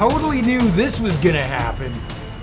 totally knew this was gonna happen.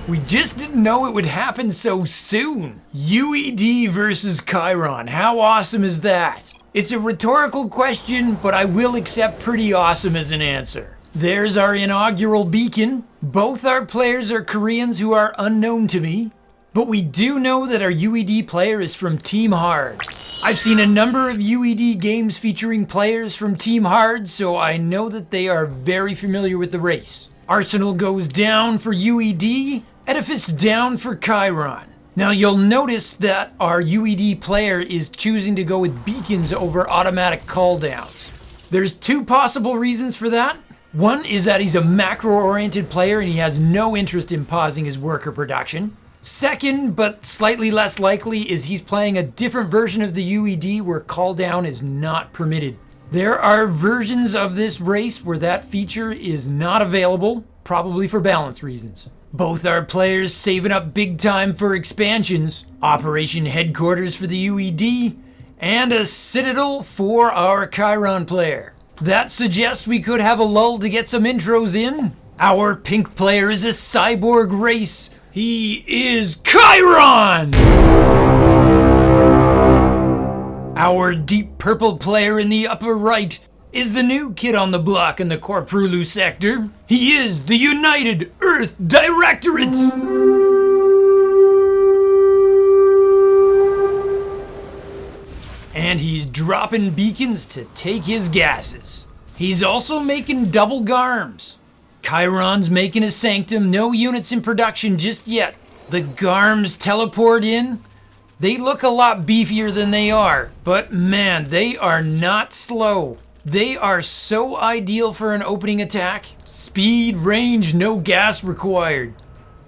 We just didn't know it would happen so soon. UED versus Keiron, how awesome is that? It's a rhetorical question, but I will accept pretty awesome as an answer. There's our inaugural beacon. Both our players are Koreans who are unknown to me, but we do know that our UED player is from Team Hard. I've seen a number of UED games featuring players from Team Hard, so I know that they are very familiar with the race. Arsenal goes down for UED, Edifice down for Keiron. Now you'll notice that our UED player is choosing to go with beacons over automatic call-downs. There's two possible reasons for that. One is that he's a macro-oriented player and he has no interest in pausing his worker production. Second, but slightly less likely, is he's playing a different version of the UED where call down is not permitted. There are versions of this race where that feature is not available, probably for balance reasons. Both our players saving up big time for expansions, Operation Headquarters for the UED, and a Citadel for our Keiron player. That suggests we could have a lull to get some intros in. Our pink player is a cyborg race. He is Keiron! Our deep purple player in the upper right is the new kid on the block in the Korprulu sector. He is the United Earth Directorate! And he's dropping beacons to take his gases. He's also making double garms. Keiron's making a sanctum, no units in production just yet. The garms teleport in. They look a lot beefier than they are, but man, they are not slow. They are so ideal for an opening attack. Speed, range, no gas required.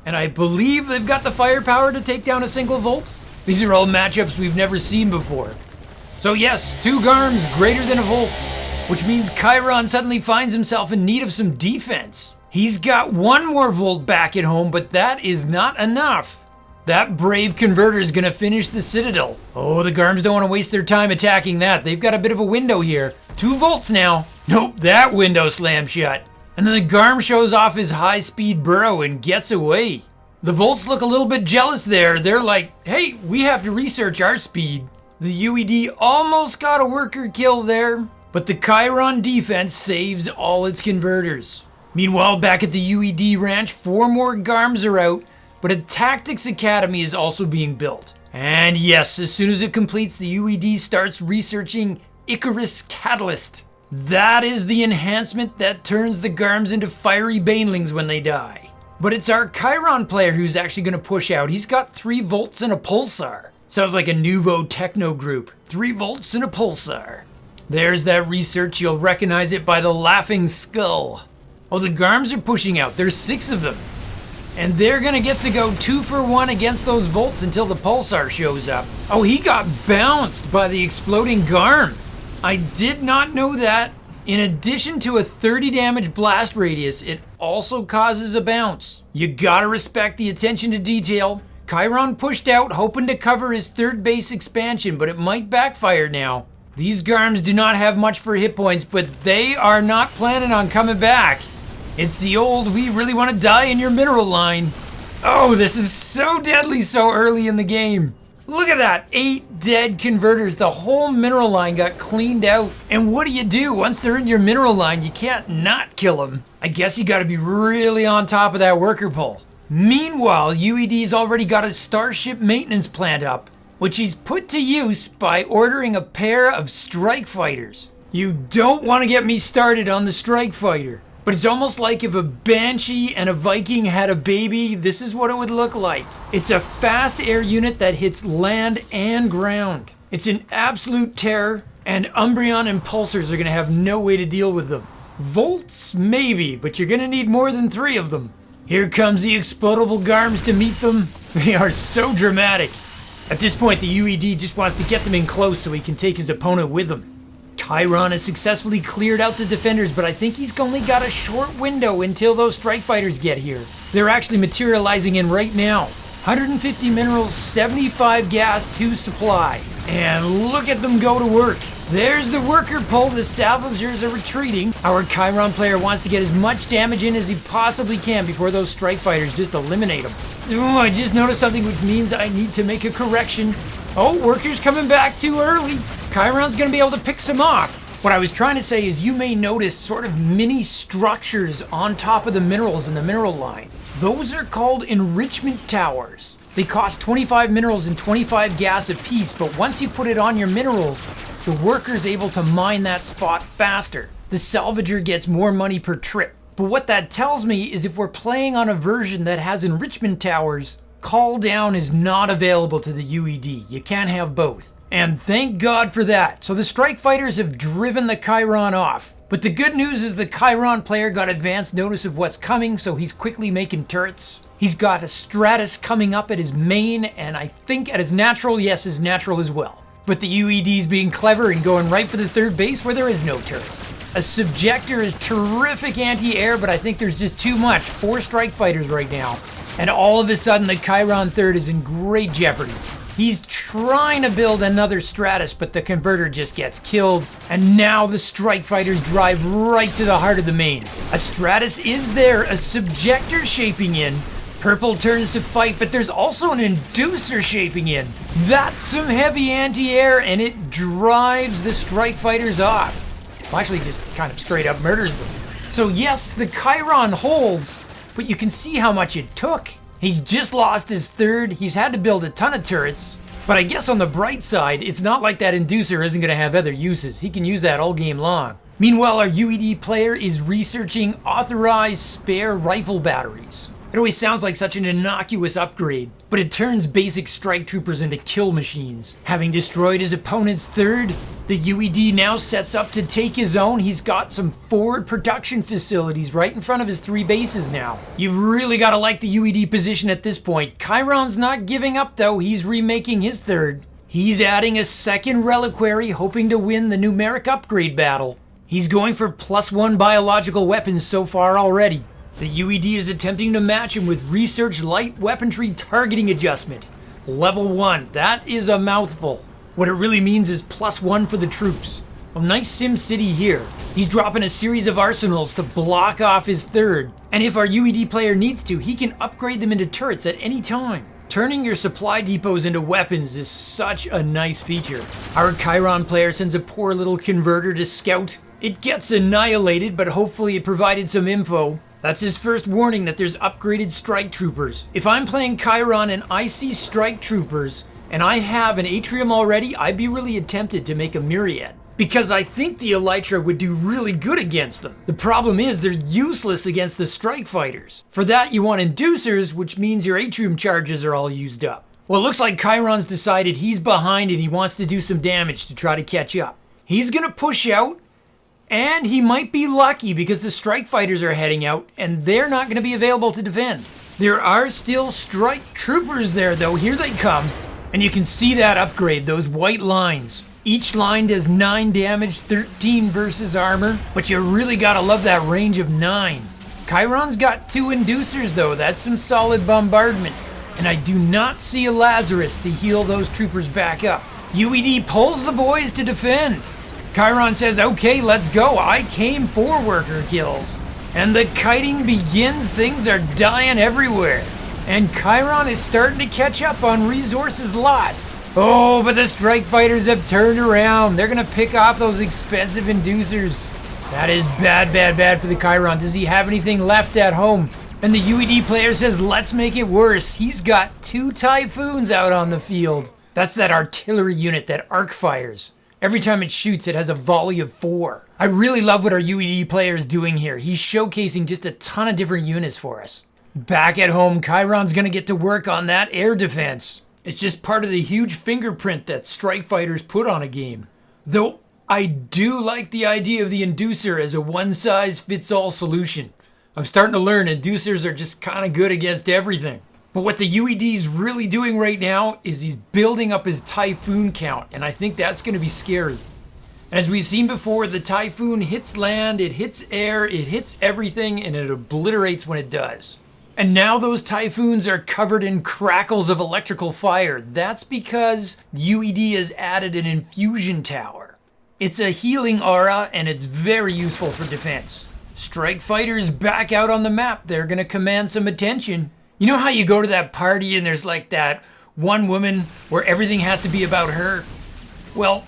And I believe they've got the firepower to take down a single volt. These are all matchups we've never seen before. So yes, 2 garms greater than a volt, which means Keiron suddenly finds himself in need of some defense. He's got 1 more volt back at home, but that is not enough. That brave converter is gonna finish the Citadel. Oh, the Garms don't want to waste their time attacking that. They've got a bit of a window here. 2 volts now. Nope, that window slammed shut. And then the Garm shows off his high-speed burrow and gets away. The Volts look a little bit jealous there. They're like, hey, we have to research our speed. The UED almost got a worker kill there, but the Keiron defense saves all its converters. Meanwhile, back at the UED ranch, 4 more Garms are out, but a Tactics Academy is also being built. And yes, as soon as it completes, the UED starts researching Icarus Catalyst. That is the enhancement that turns the Garms into fiery banelings when they die. But it's our Keiron player who's actually going to push out. He's got 3 volts and a pulsar. Sounds like a nouveau techno group. 3 volts and a pulsar. There's that research. You'll recognize it by the laughing skull. Oh, the Garms are pushing out. There's 6 of them. And they're gonna get to go 2 for 1 against those Volts until the Pulsar shows up. Oh, he got bounced by the exploding Garm. I did not know that. In addition to a 30 damage blast radius, it also causes a bounce. You gotta respect the attention to detail. Keiron pushed out, hoping to cover his 3rd base expansion, but it might backfire now. These Garms do not have much for hit points, but they are not planning on coming back. It's the old, we really want to die in your mineral line. Oh, this is so deadly so early in the game. Look at that, 8 dead converters. The whole mineral line got cleaned out. And what do? Once they're in your mineral line, you can't not kill them. I guess you gotta be really on top of that worker pull. Meanwhile, UED's already got a starship maintenance plant up, which he's put to use by ordering a pair of strike fighters. You don't want to get me started on the strike fighter. But it's almost like if a Banshee and a Viking had a baby, this is what it would look like. It's a fast air unit that hits land and ground. It's an absolute terror, and Umbreon impulsors are gonna have no way to deal with them. Volts, maybe, but you're gonna need more than 3 of them. Here comes the explodable Garms to meet them. They are so dramatic. At this point, the UED just wants to get them in close so he can take his opponent with him. Keiron has successfully cleared out the defenders, but I think he's only got a short window until those strike fighters get here. They're actually materializing in right now. 150 minerals, 75 gas, 2 supply. And look at them go to work. There's the worker pull, the salvagers are retreating. Our Keiron player wants to get as much damage in as he possibly can before those strike fighters just eliminate him. Oh, I just noticed something which means I need to make a correction. Oh, worker's coming back too early. Keiron's gonna be able to pick some off. What I was trying to say is you may notice sort of mini structures on top of the minerals in the mineral line. Those are called enrichment towers. They cost 25 minerals and 25 gas apiece, but once you put it on your minerals, the worker's able to mine that spot faster. The salvager gets more money per trip. But what that tells me is if we're playing on a version that has enrichment towers, call down is not available to the UED. You can't have both. And thank God for that. So the strike fighters have driven the Keiron off. But the good news is the Keiron player got advance notice of what's coming, so he's quickly making turrets. He's got a Stratus coming up at his main, and I think at his natural, yes, his natural as well. But the UED's being clever and going right for the third base where there is no turret. A Subjector is terrific anti-air, but I think there's just too much. 4 strike fighters right now. And all of a sudden the Keiron third is in great jeopardy. He's trying to build another Stratus, but the converter just gets killed. And now the strike fighters drive right to the heart of the main. A Stratus is there, a Subjector shaping in. Purple turns to fight, but there's also an Inducer shaping in. That's some heavy anti-air, and it drives the strike fighters off. Well, actually just kind of straight up murders them. So yes, the Keiron holds, but you can see how much it took. He's just lost his third, he's had to build a ton of turrets, but I guess on the bright side, it's not like that Inducer isn't gonna have other uses. He can use that all game long. Meanwhile, our UED player is researching authorized spare rifle batteries. It always sounds like such an innocuous upgrade, but it turns basic strike troopers into kill machines. Having destroyed his opponent's third, the UED now sets up to take his own. He's got some forward production facilities right in front of his 3 bases now. You've really got to like the UED position at this point. Keiron's not giving up though, he's remaking his third. He's adding a second reliquary, hoping to win the numeric upgrade battle. He's going for +1 biological weapons so far already. The UED is attempting to match him with Research Light Weaponry Targeting Adjustment. Level 1, that is a mouthful. What it really means is +1 for the troops. A nice Sim City here. He's dropping a series of arsenals to block off his third. And if our UED player needs to, he can upgrade them into turrets at any time. Turning your supply depots into weapons is such a nice feature. Our Keiron player sends a poor little converter to scout. It gets annihilated, but hopefully it provided some info. That's his first warning that there's upgraded strike troopers. If I'm playing Keiron and I see strike troopers, and I have an Atrium already, I'd be really tempted to make a Myriad. Because I think the Elytra would do really good against them. The problem is they're useless against the strike fighters. For that you want Inducers, which means your Atrium charges are all used up. Well, it looks like Keiron's decided he's behind and he wants to do some damage to try to catch up. He's gonna push out, and he might be lucky because the strike fighters are heading out and they're not going to be available to defend. There are still strike troopers there though, here they come. And you can see that upgrade, those white lines. Each line does 9 damage, 13 versus armor, but you really gotta love that range of 9. Keiron's got 2 Inducers though, that's some solid bombardment. And I do not see a Lazarus to heal those troopers back up. UED pulls the boys to defend. Keiron says, okay, let's go. I came for worker kills. And the kiting begins. Things are dying everywhere. And Keiron is starting to catch up on resources lost. Oh, but the strike fighters have turned around. They're going to pick off those expensive Inducers. That is bad for the Keiron. Does he have anything left at home? And the UED player says, let's make it worse. He's got 2 Typhoons out on the field. That's that artillery unit that arc fires. Every time it shoots, it has a volley of 4. I really love what our UED player is doing here. He's showcasing just a ton of different units for us. Back at home, Keiron's gonna get to work on that air defense. It's just part of the huge fingerprint that strike fighters put on a game. Though, I do like the idea of the Inducer as a one-size-fits-all solution. I'm starting to learn Inducers are just kind of good against everything. But what the UED's really doing right now is he's building up his Typhoon count, and I think that's going to be scary. As we've seen before, the Typhoon hits land, it hits air, it hits everything, and it obliterates when it does. And now those Typhoons are covered in crackles of electrical fire. That's because UED has added an infusion tower. It's a healing aura and it's very useful for defense. Strike fighters back out on the map. They're gonna command some attention. You know how you go to that party and there's like that one woman where everything has to be about her? Well,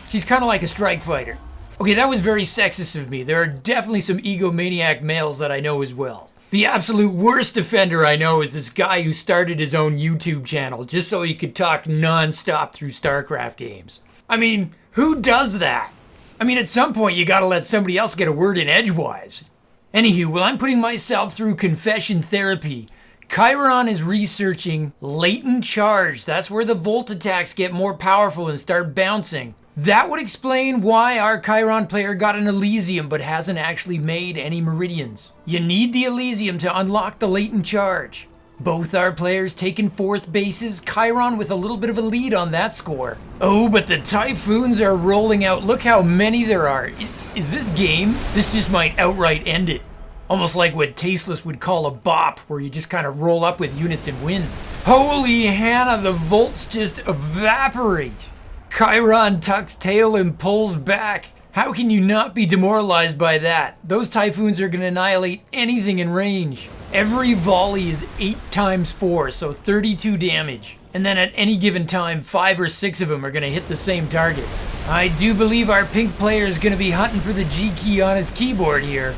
she's kind of like a strike fighter. Okay, that was very sexist of me. There are definitely some egomaniac males that I know as well. The absolute worst offender I know is this guy who started his own YouTube channel just so he could talk non-stop through Starcraft games. I mean, who does that? I mean, at some point you gotta let somebody else get a word in edgewise. Anywho, while I'm putting myself through confession therapy, Keiron is researching latent charge. That's where the volt attacks get more powerful and start bouncing. That would explain why our Keiron player got an Elysium but hasn't actually made any Meridians. You need the Elysium to unlock the latent charge. Both our players taking 4th bases, Keiron with a little bit of a lead on that score. Oh, but the Typhoons are rolling out. Look how many there are. Is this game? This just might outright end it. Almost like what Tasteless would call a bop, where you just kind of roll up with units and win. Holy Hannah, the volts just evaporate. Keiron tucks tail and pulls back. How can you not be demoralized by that? Those Typhoons are going to annihilate anything in range. Every volley is 8 times 4, so 32 damage. And then at any given time, 5 or 6 of them are going to hit the same target. I do believe our pink player is going to be hunting for the G key on his keyboard here.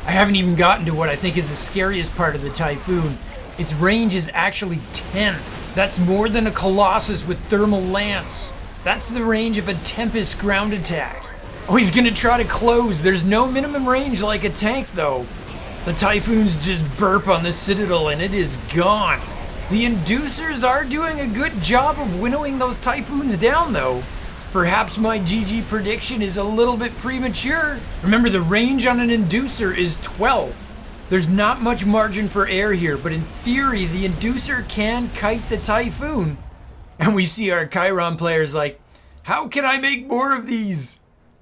I haven't even gotten to what I think is the scariest part of the Typhoon. Its range is actually 10. That's more than a Colossus with thermal lance. That's the range of a Tempest ground attack. Oh, he's gonna try to close. There's no minimum range like a tank though. The Typhoons just burp on the Citadel and it is gone. The Inducers are doing a good job of winnowing those Typhoons down though. Perhaps my GG prediction is a little bit premature. Remember, the range on an Inducer is 12. There's not much margin for error here, but in theory, the Inducer can kite the Typhoon. And we see our Keiron players like, how can I make more of these?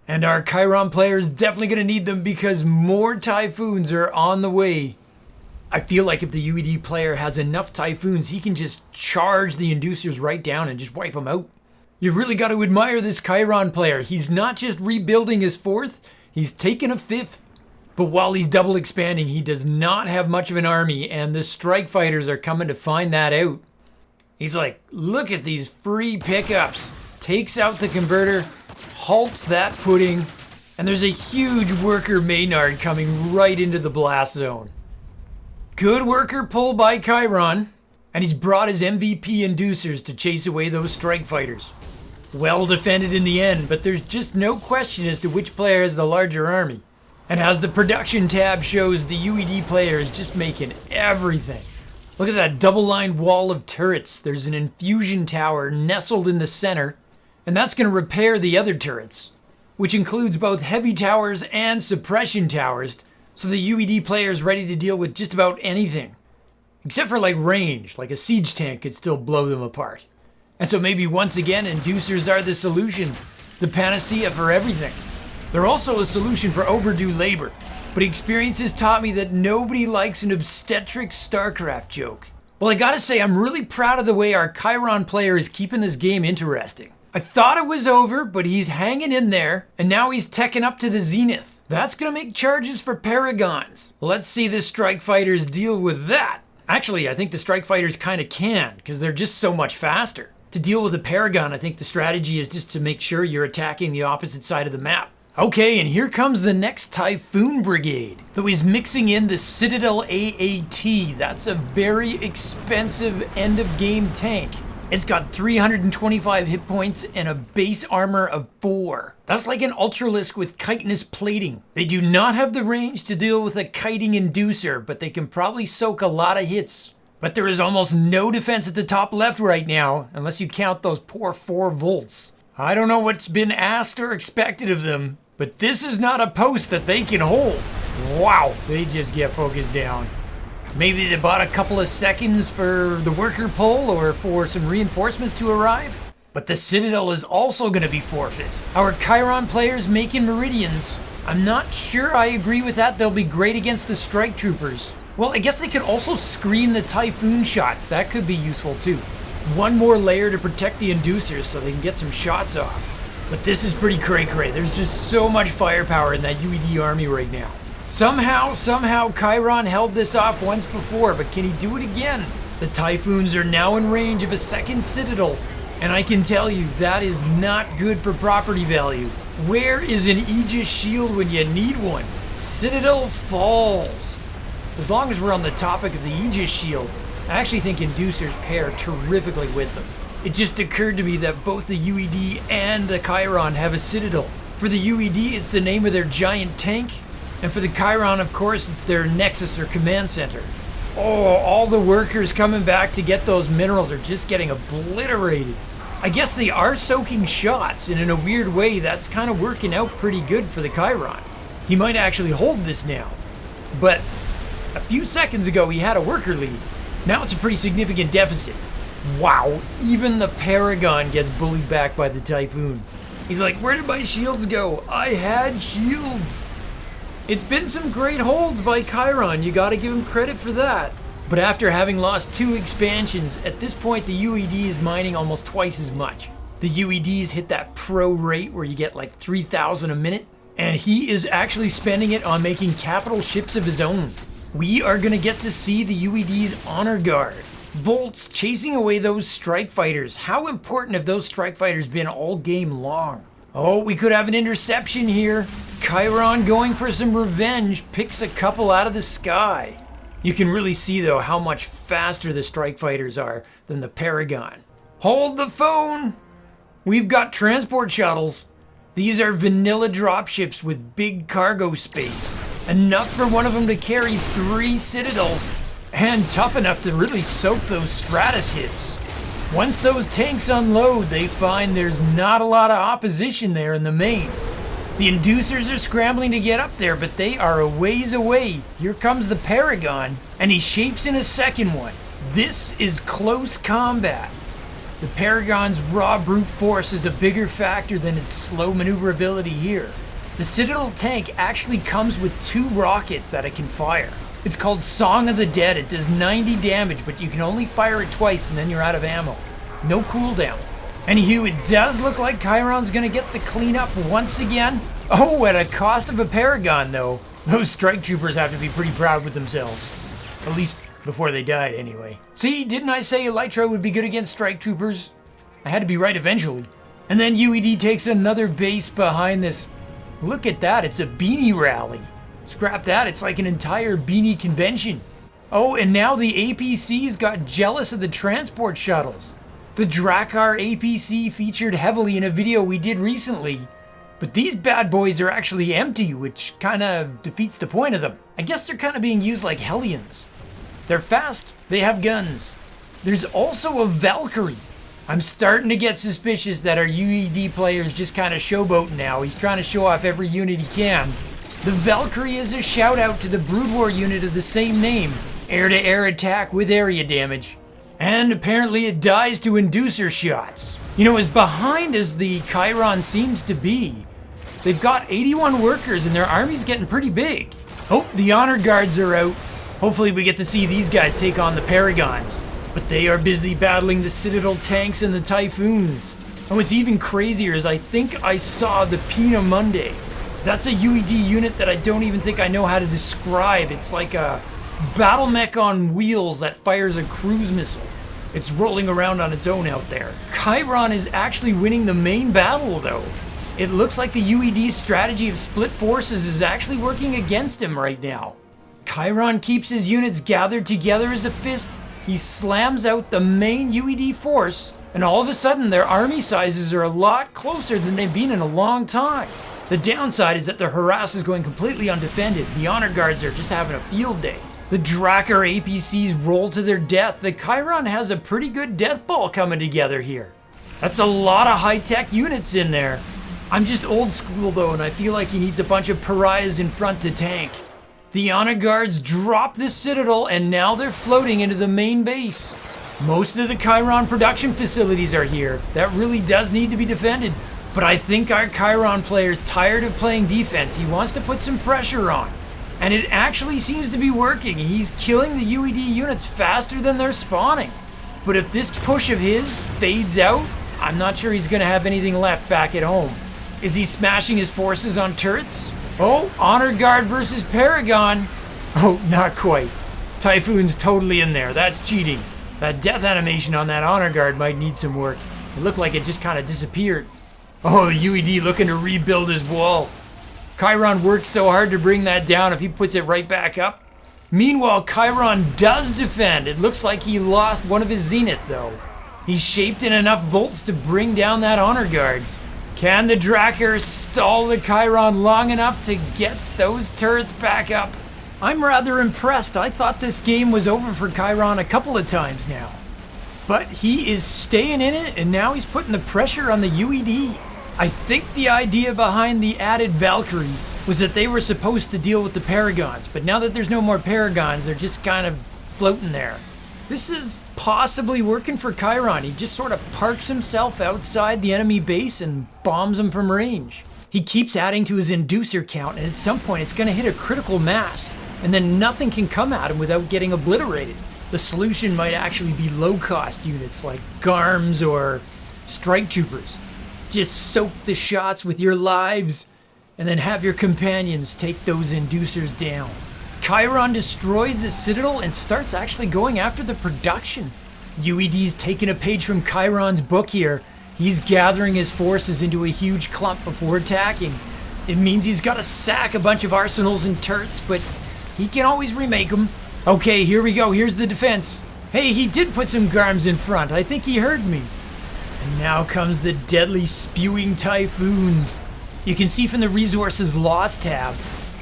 And our Keiron players definitely gonna need them because more Typhoons are on the way. I feel like if the UED player has enough Typhoons, he can just charge the Inducers right down and just wipe them out. You've really got to admire this Keiron player. He's not just rebuilding his 4th, he's taking a 5th. But while he's double expanding, he does not have much of an army, and the strike fighters are coming to find that out. He's like, look at these free pickups. Takes out the converter, halts that pudding, and there's a huge worker Maynard coming right into the blast zone. Good worker pull by Keiron, and he's brought his MVP Inducers to chase away those strike fighters. Well defended in the end, but there's just no question as to which player has the larger army. And as the production tab shows, the UED player is just making everything. Look at that double-lined wall of turrets. There's an infusion tower nestled in the center, and that's going to repair the other turrets, which includes both heavy towers and suppression towers, so the UED player is ready to deal with just about anything. Except for like range, like a siege tank could still blow them apart. And so maybe once again, Inducers are the solution, the panacea for everything. They're also a solution for overdue labor, but experience has taught me that nobody likes an obstetric Starcraft joke. Well, I gotta say, I'm really proud of the way our Keiron player is keeping this game interesting. I thought it was over, but he's hanging in there, and now he's teching up to the zenith. That's gonna make charges for Paragons. Let's see the strike fighters deal with that. Actually, I think the strike fighters kind of can, because they're just so much faster. To deal with a Paragon, I think the strategy is just to make sure you're attacking the opposite side of the map. Okay, and here comes the next Typhoon Brigade. Though he's mixing in the Citadel AAT. That's a very expensive end-of-game tank. It's got 325 hit points and a base armor of 4. That's like an Ultralisk with chitinous plating. They do not have the range to deal with a kiting Inducer, but they can probably soak a lot of hits. But there is almost no defense at the top left right now, unless you count those poor 4 volts. I don't know what's been asked or expected of them, but this is not a post that they can hold. Wow, they just get focused down. Maybe they bought a couple of seconds for the worker pull or for some reinforcements to arrive. But the Citadel is also going to be forfeit. Our Keiron players making Meridians. I'm not sure I agree with that. They'll be great against the strike troopers. Well, I guess they could also screen the Typhoon shots. That could be useful too. One more layer to protect the inducers so they can get some shots off. But this is pretty cray-cray. There's just so much firepower in that UED army right now. Somehow, Keiron held this off once before, but can he do it again? The Typhoons are now in range of a second Citadel, and I can tell you that is not good for property value. Where is an Aegis shield when you need one? Citadel falls. As long as we're on the topic of the Aegis shield, I actually think inducers pair terrifically with them. It just occurred to me that both the UED and the Keiron have a Citadel. For the UED, it's the name of their giant tank, and for the Keiron, of course, it's their Nexus or command center. Oh, all the workers coming back to get those minerals are just getting obliterated. I guess they are soaking shots, and in a weird way, that's kind of working out pretty good for the Keiron. He might actually hold this now. But a few seconds ago, he had a worker lead. Now it's a pretty significant deficit. Wow, even the Paragon gets bullied back by the Typhoon. He's like, where did my shields go? I had shields. It's been some great holds by Keiron, you gotta give him credit for that. But after having lost 2 expansions, at this point the UED is mining almost twice as much. The UED's hit that pro rate where you get like 3,000 a minute, and he is actually spending it on making capital ships of his own. We are gonna get to see the UED's honor guard. Volts chasing away those strike fighters. How important have those strike fighters been all game long? Oh, we could have an interception here. Keiron going for some revenge, picks a couple out of the sky. You can really see though how much faster the strike fighters are than the Paragon. Hold the phone! We've got transport shuttles. These are vanilla dropships with big cargo space. Enough for one of them to carry 3 citadels, and tough enough to really soak those Stratus hits. Once those tanks unload, they find there's not a lot of opposition there in the main. The inducers are scrambling to get up there, but they are a ways away. Here comes the Paragon, and he shapes in a second one. This is close combat. The Paragon's raw brute force is a bigger factor than its slow maneuverability here. The Citadel tank actually comes with 2 rockets that it can fire. It's called Song of the Dead. It does 90 damage, but you can only fire it twice and then you're out of ammo. No cooldown. Anywho, it does look like Keiron's gonna get the cleanup once again. Oh, at a cost of a Paragon though. Those strike troopers have to be pretty proud with themselves. At least before they died anyway. See, didn't I say Elytra would be good against strike troopers? I had to be right eventually. And then UED takes another base behind this. Look at that, it's a beanie rally. Scrap that, it's like an entire beanie convention. Oh, and now the APCs got jealous of the transport shuttles. The Drakkar APC featured heavily in a video we did recently. But these bad boys are actually empty, which kind of defeats the point of them. I guess they're kind of being used like Hellions. They're fast, they have guns. There's also a Valkyrie. I'm starting to get suspicious that our UED player's just kind of showboating now. He's trying to show off every unit he can. The Valkyrie is a shout out to the Brood War unit of the same name. Air-to-air attack with area damage. And apparently it dies to inducer shots. You know, as behind as the Keiron seems to be, they've got 81 workers and their army's getting pretty big. Oh, the honor guards are out. Hopefully we get to see these guys take on the Paragons. But they are busy battling the Citadel tanks and the Typhoons. Oh, what's even crazier is I think I saw the Pina Monday. That's a UED unit that I don't even think I know how to describe. It's like a battle mech on wheels that fires a cruise missile. It's rolling around on its own out there. Keiron is actually winning the main battle though. It looks like the UED's strategy of split forces is actually working against him right now. Keiron keeps his units gathered together as a fist. He slams out the main UED force, and all of a sudden their army sizes are a lot closer than they've been in a long time. The downside is that the harass is going completely undefended. The honor guards are just having a field day. The Drakkar APCs roll to their death. The Keiron has a pretty good death ball coming together here. That's a lot of high-tech units in there. I'm just old school though, and I feel like he needs a bunch of pariahs in front to tank. The honor guards drop the Citadel, and now they're floating into the main base. Most of the Keiron production facilities are here. That really does need to be defended. But I think our Keiron player's tired of playing defense. He wants to put some pressure on. And it actually seems to be working. He's killing the UED units faster than they're spawning. But if this push of his fades out, I'm not sure he's gonna have anything left back at home. Is he smashing his forces on turrets? Oh, Honor Guard versus Paragon. Oh, not quite. Typhoon's totally in there. That's cheating. That death animation on that Honor Guard might need some work. It looked like it just kind of disappeared. Oh, UED looking to rebuild his wall. Keiron worked so hard to bring that down if he puts it right back up. Meanwhile, Keiron does defend. It looks like he lost one of his zenith though. He's shaped in enough volts to bring down that Honor Guard. Can the Drakkar stall the Keiron long enough to get those turrets back up? I'm rather impressed. I thought this game was over for Keiron a couple of times now. But he is staying in it, and now he's putting the pressure on the UED. I think the idea behind the added Valkyries was that they were supposed to deal with the Paragons, but now that there's no more Paragons, they're just kind of floating there. This is possibly working for Keiron. He just sort of parks himself outside the enemy base and bombs them from range. He keeps adding to his inducer count, and at some point it's going to hit a critical mass, and then nothing can come at him without getting obliterated. The solution might actually be low-cost units like Garms or Strike Troopers. Just soak the shots with your lives, and then have your companions take those inducers down. Keiron destroys the Citadel and starts actually going after the production. UED's taking a page from Keiron's book here. He's gathering his forces into a huge clump before attacking. It means he's got to sack a bunch of arsenals and turrets, but he can always remake them. Okay, here we go. Here's the defense. Hey, he did put some Garms in front. I think he heard me. And now comes the deadly spewing Typhoons. You can see from the resources lost tab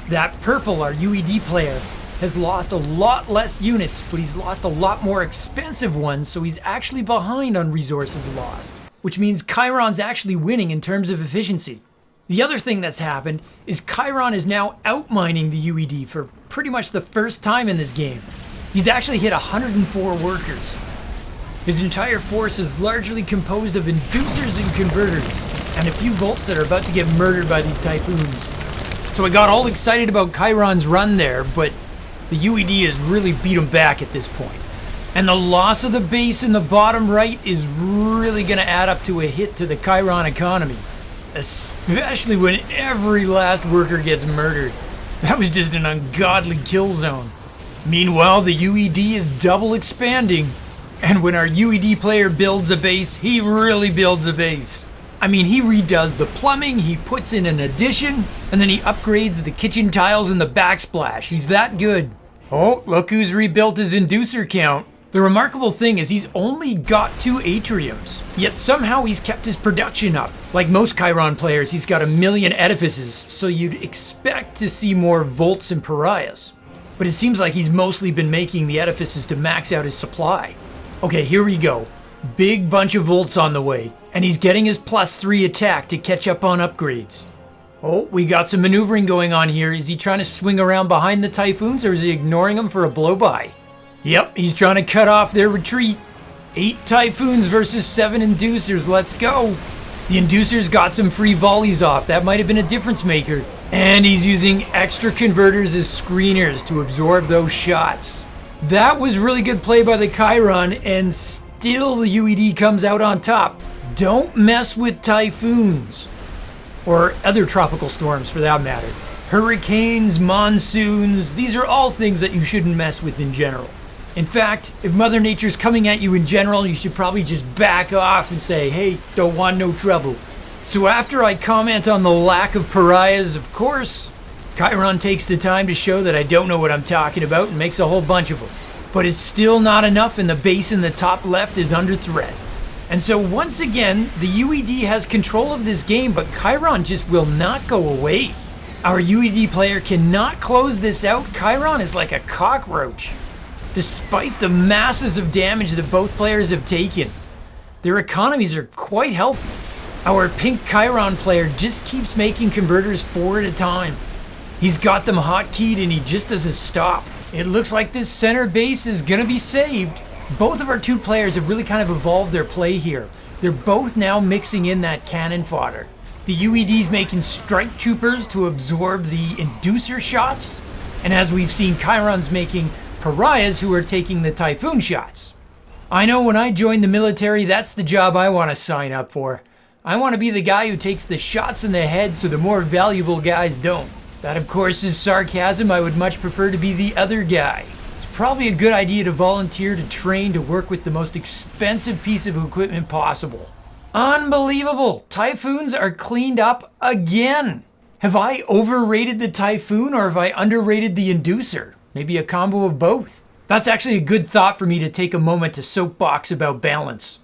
that Purple, our UED player, has lost a lot less units, but he's lost a lot more expensive ones, so he's actually behind on resources lost, which means Keiron's actually winning in terms of efficiency. The other thing that's happened is Keiron is now outmining the UED for pretty much the first time in this game. He's actually hit 104 workers. His entire force is largely composed of inducers and converters, and a few volts that are about to get murdered by these Typhoons. So I got all excited about Keiron's run there, but the UED has really beat him back at this point. And the loss of the base in the bottom right is really going to add up to a hit to the Keiron economy, especially when every last worker gets murdered. That was just an ungodly kill zone. Meanwhile, the UED is double expanding, and when our UED player builds a base, he really builds a base. I mean, he redoes the plumbing, he puts in an addition, and then he upgrades the kitchen tiles and the backsplash. He's that good. Oh, look who's rebuilt his inducer count. The remarkable thing is he's only got 2 atriums, yet somehow he's kept his production up. Like most Keiron players, he's got 1 million edifices, so you'd expect to see more volts and pariahs. But it seems like he's mostly been making the edifices to max out his supply. Okay, here we go. Big bunch of volts on the way, and he's getting his +3 attack to catch up on upgrades. Oh, we got some maneuvering going on here. Is he trying to swing around behind the Typhoons, or is he ignoring them for a blow-by? Yep, he's trying to cut off their retreat. 8 Typhoons versus 7 inducers, let's go. The inducers got some free volleys off. That might have been a difference maker. And he's using extra converters as screeners to absorb those shots. That was really good play by the Keiron, and still the UED comes out on top. Don't mess with Typhoons. Or other tropical storms for that matter. Hurricanes, monsoons, these are all things that you shouldn't mess with in general. In fact, if Mother Nature's coming at you in general, you should probably just back off and say, hey, don't want no trouble. So after I comment on the lack of pariahs, of course, Keiron takes the time to show that I don't know what I'm talking about and makes a whole bunch of them. But it's still not enough, and the base in the top left is under threat. And so once again, the UED has control of this game, but Keiron just will not go away. Our UED player cannot close this out. Keiron is like a cockroach. Despite the masses of damage that both players have taken, their economies are quite healthy. Our pink Keiron player just keeps making converters 4 at a time. He's got them hotkeyed and he just doesn't stop. It looks like this center base is gonna be saved. Both of our 2 players have really kind of evolved their play here. They're both now mixing in that cannon fodder. The UED's making strike troopers to absorb the inducer shots, And as we've seen, Keiron's making pariahs who are taking the Typhoon shots. I know when I join the military, that's the job I want to sign up for. I want to be the guy who takes the shots in the head so the more valuable guys don't. That, of course, is sarcasm. I would much prefer to be the other guy. It's probably a good idea to volunteer to train to work with the most expensive piece of equipment possible. Unbelievable! Typhoons are cleaned up again! Have I overrated the Typhoon or have I underrated the Inducer? Maybe a combo of both. That's actually a good thought for me to take a moment to soapbox about balance.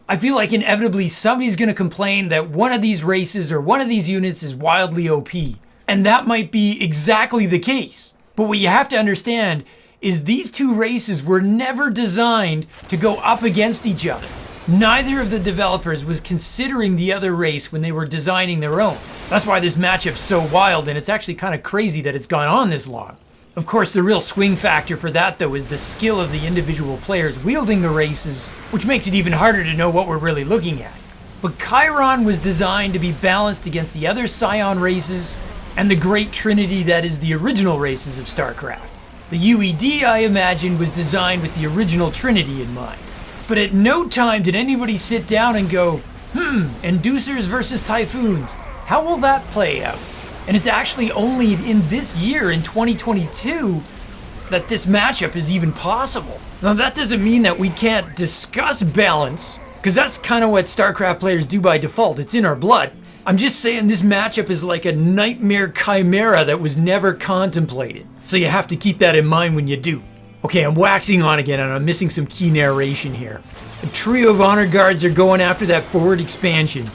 I feel like inevitably somebody's going to complain that one of these races or one of these units is wildly OP. And that might be exactly the case. But what you have to understand is these two races were never designed to go up against each other. Neither of the developers was considering the other race when they were designing their own. That's why this matchup's so wild, and it's actually kind of crazy that it's gone on this long. Of course, the real swing factor for that, though, is the skill of the individual players wielding the races, which makes it even harder to know what we're really looking at. But Keiron was designed to be balanced against the other Scion races and the great trinity that is the original races of StarCraft. The UED, I imagine, was designed with the original trinity in mind. But at no time did anybody sit down and go, Inducers versus Typhoons, how will that play out? And it's actually only in this year, in 2022, that this matchup is even possible. Now that doesn't mean that we can't discuss balance, because that's kind of what StarCraft players do by default, it's in our blood. I'm just saying this matchup is like a nightmare chimera that was never contemplated. So you have to keep that in mind when you do. Okay, I'm waxing on again and I'm missing some key narration here. A trio of honor guards are going after that forward expansion,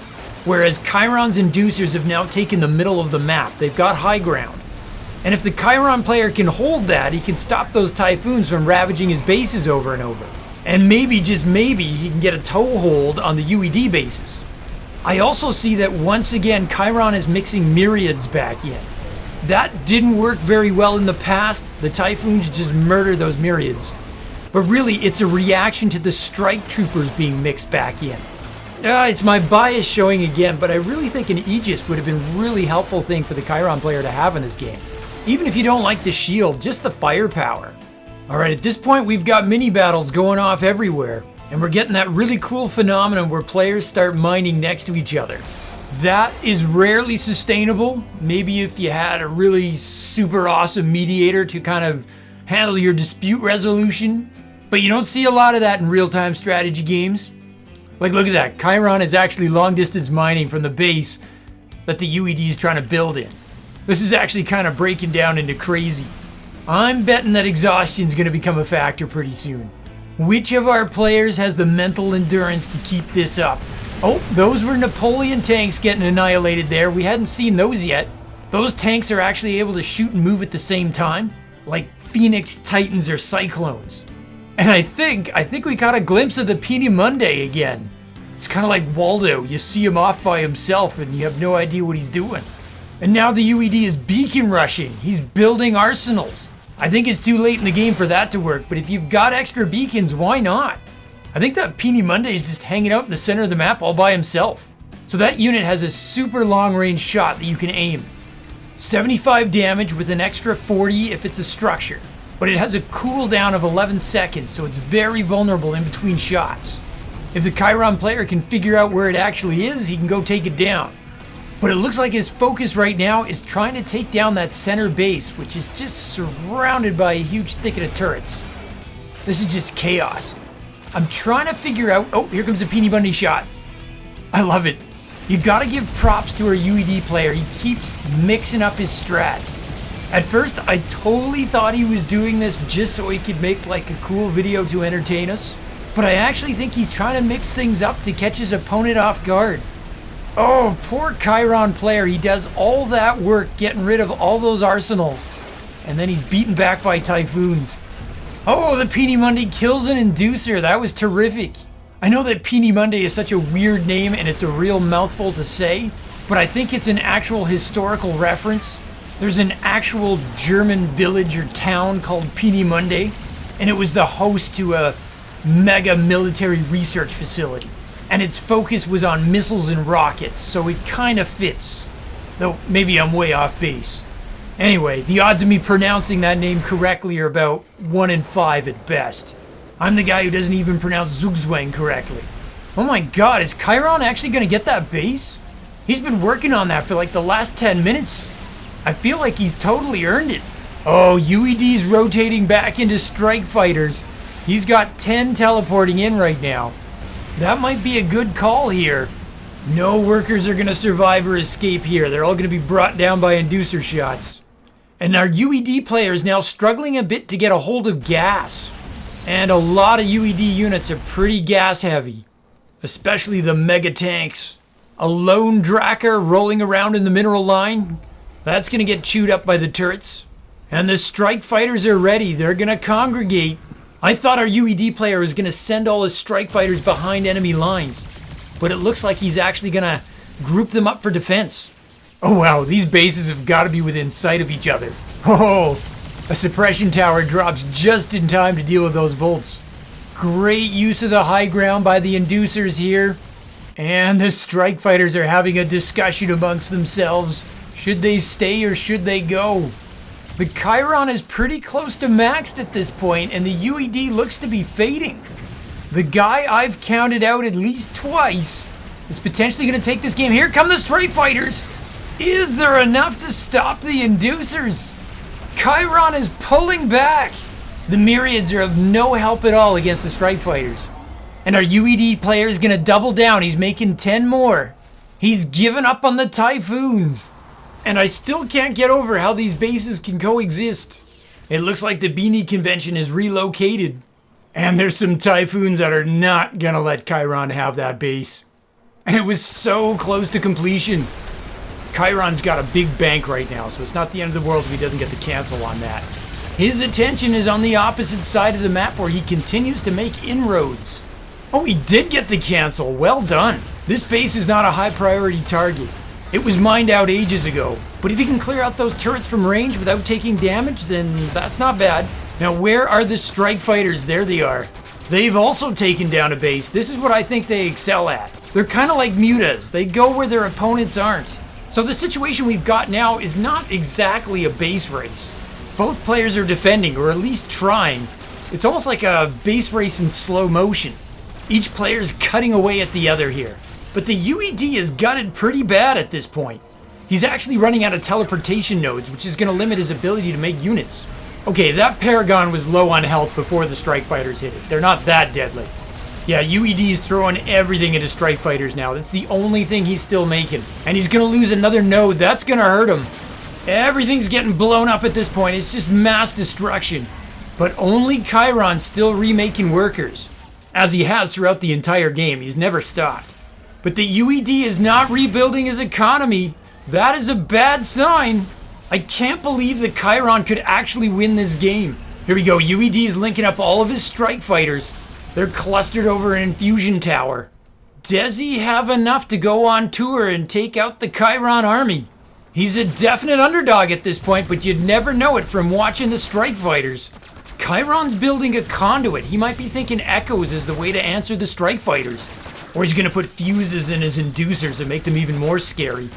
whereas Keiron's Inducers have now taken the middle of the map. They've got high ground. And if the Keiron player can hold that, he can stop those Typhoons from ravaging his bases over and over. And maybe, just maybe, he can get a toehold on the UED bases. I also see that once again Keiron is mixing myriads back in. That didn't work very well in the past. The Typhoons just murder those myriads. But really, it's a reaction to the strike troopers being mixed back in. It's my bias showing again, but I really think an Aegis would have been a really helpful thing for the Keiron player to have in this game. Even if you don't like the shield, just the firepower. Alright, at this point we've got mini battles going off everywhere, and we're getting that really cool phenomenon where players start mining next to each other. That is rarely sustainable. Maybe if you had a really super awesome mediator to kind of handle your dispute resolution. But you don't see a lot of that in real-time strategy games. Like, look at that. Keiron is actually long-distance mining from the base that the UED is trying to build in. This is actually kind of breaking down into crazy. I'm betting that exhaustion is going to become a factor pretty soon. Which of our players has the mental endurance to keep this up? Oh, those were Napoleon tanks getting annihilated there. We hadn't seen those yet. Those tanks are actually able to shoot and move at the same time, like Phoenix Titans or Cyclones. And I think we caught a glimpse of the Peony Monday again. It's kind of like Waldo. You see him off by himself and you have no idea what he's doing. And now the UED is beacon rushing. He's building arsenals. I think it's too late in the game for that to work, but if you've got extra beacons, why not? I think that Peony Monday is just hanging out in the center of the map all by himself. So that unit has a super long range shot that you can aim. 75 damage with an extra 40 if it's a structure. But it has a cooldown of 11 seconds, so it's very vulnerable in between shots. If the Keiron player can figure out where it actually is, he can go take it down. But it looks like his focus right now is trying to take down that center base, which is just surrounded by a huge thicket of turrets. This is just chaos. I'm trying to figure out... Oh, here comes a Peony Bundy shot. I love it. You gotta give props to our UED player. He keeps mixing up his strats. At first, I totally thought he was doing this just so he could make like a cool video to entertain us. But I actually think he's trying to mix things up to catch his opponent off guard. Oh, poor Keiron player. He does all that work getting rid of all those arsenals. And then he's beaten back by Typhoons. Oh, the Peony Monday kills an Inducer. That was terrific. I know that Peony Monday is such a weird name and it's a real mouthful to say, but I think it's an actual historical reference. There's an actual German village or town called Peony Monday, and it was the host to a mega military research facility. And its focus was on missiles and rockets, so it kind of fits. Though maybe I'm way off base. Anyway, the odds of me pronouncing that name correctly are about 1 in 5 at best. I'm the guy who doesn't even pronounce Zugzwang correctly. Oh my god, is Keiron actually gonna get that base? He's been working on that for like the last 10 minutes. I feel like he's totally earned it. Oh, UED's rotating back into strike fighters. He's got 10 teleporting in right now. That might be a good call here. No workers are gonna survive or escape here. They're all gonna be brought down by inducer shots. And our UED player is now struggling a bit to get a hold of gas. And a lot of UED units are pretty gas heavy. Especially the mega tanks. A lone Drakkar rolling around in the mineral line. That's gonna get chewed up by the turrets. And the strike fighters are ready. They're gonna congregate. I thought our UED player was gonna send all his strike fighters behind enemy lines. But it looks like he's actually gonna group them up for defense. Oh wow, these bases have gotta be within sight of each other. Oh, a suppression tower drops just in time to deal with those volts. Great use of the high ground by the inducers here. And the strike fighters are having a discussion amongst themselves. Should they stay or should they go? The Keiron is pretty close to maxed at this point, and the UED looks to be fading. The guy I've counted out at least twice is potentially going to take this game. Here come the strike fighters. Is there enough to stop the inducers? Keiron is pulling back. The myriads are of no help at all against the strike fighters. And our UED player is going to double down. He's making 10 more. He's given up on the Typhoons. And I still can't get over how these bases can coexist. It looks like the Beanie Convention is relocated. And there's some Typhoons that are not gonna let Keiron have that base. And it was so close to completion. Keiron's got a big bank right now, so it's not the end of the world if he doesn't get the cancel on that. His attention is on the opposite side of the map where he continues to make inroads. Oh, he did get the cancel. Well done. This base is not a high priority target. It was mined out ages ago, but if you can clear out those turrets from range without taking damage, then that's not bad. Now, where are the strike fighters? There they are. They've also taken down a base. This is what I think they excel at. They're kind of like mutas. They go where their opponents aren't. So the situation we've got now is not exactly a base race. Both players are defending, or at least trying. It's almost like a base race in slow motion. Each player is cutting away at the other here. But the UED is gutted pretty bad at this point. He's actually running out of teleportation nodes, which is going to limit his ability to make units. Okay, that Paragon was low on health before the strike fighters hit it. They're not that deadly. Yeah, UED is throwing everything into strike fighters now. That's the only thing he's still making. And he's going to lose another node. That's going to hurt him. Everything's getting blown up at this point. It's just mass destruction. But only Keiron's still remaking workers. As he has throughout the entire game. He's never stopped. But the UED is not rebuilding his economy. That is a bad sign. I can't believe that Keiron could actually win this game. Here we go. UED is linking up all of his strike fighters. They're clustered over an infusion tower. Does he have enough to go on tour and take out the Keiron army? He's a definite underdog at this point, but you'd never know it from watching the strike fighters. Keiron's building a conduit. He might be thinking echoes is the way to answer the strike fighters. Or he's gonna put fuses in his inducers and make them even more scary.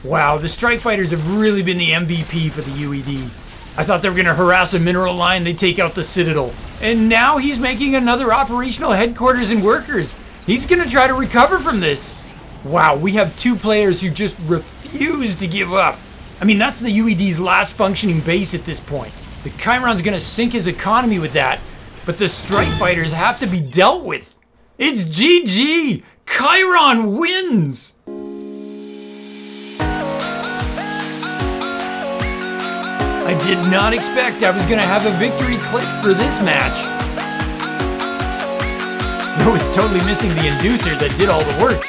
Wow, the strike fighters have really been the MVP for the UED. I thought they were gonna harass a mineral line, they take out the Citadel. And now he's making another operational headquarters and workers. He's gonna try to recover from this. Wow, we have two players who just refuse to give up. I mean, that's the UED's last functioning base at this point. The Keiron's gonna sink his economy with that, but the strike fighters have to be dealt with. It's GG! Keiron wins! I did not expect I was gonna have a victory clip for this match. Though it's totally missing the inducer that did all the work.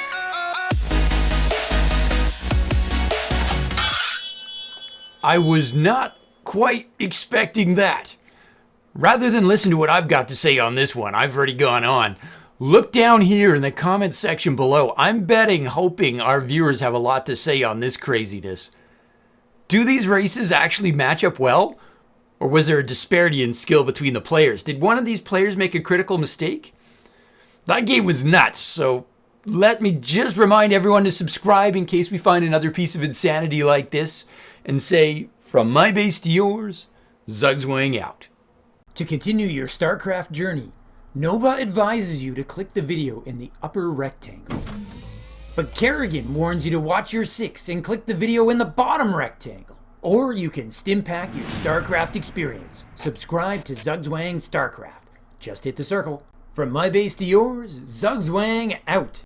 I was not quite expecting that. Rather than listen to what I've got to say on this one, I've already gone on. Look down here in the comment section below. I'm betting, hoping our viewers have a lot to say on this craziness. Do these races actually match up well? Or was there a disparity in skill between the players? Did one of these players make a critical mistake? That game was nuts, so let me just remind everyone to subscribe in case we find another piece of insanity like this. And say, From my base to yours, Zugzwang out. To continue your StarCraft journey, Nova advises you to click the video in the upper rectangle. But Kerrigan warns you to watch your 6 and click the video in the bottom rectangle. Or you can stimpack your StarCraft experience. Subscribe to Zugzwang StarCraft. Just hit the circle. From my base to yours, Zugzwang out.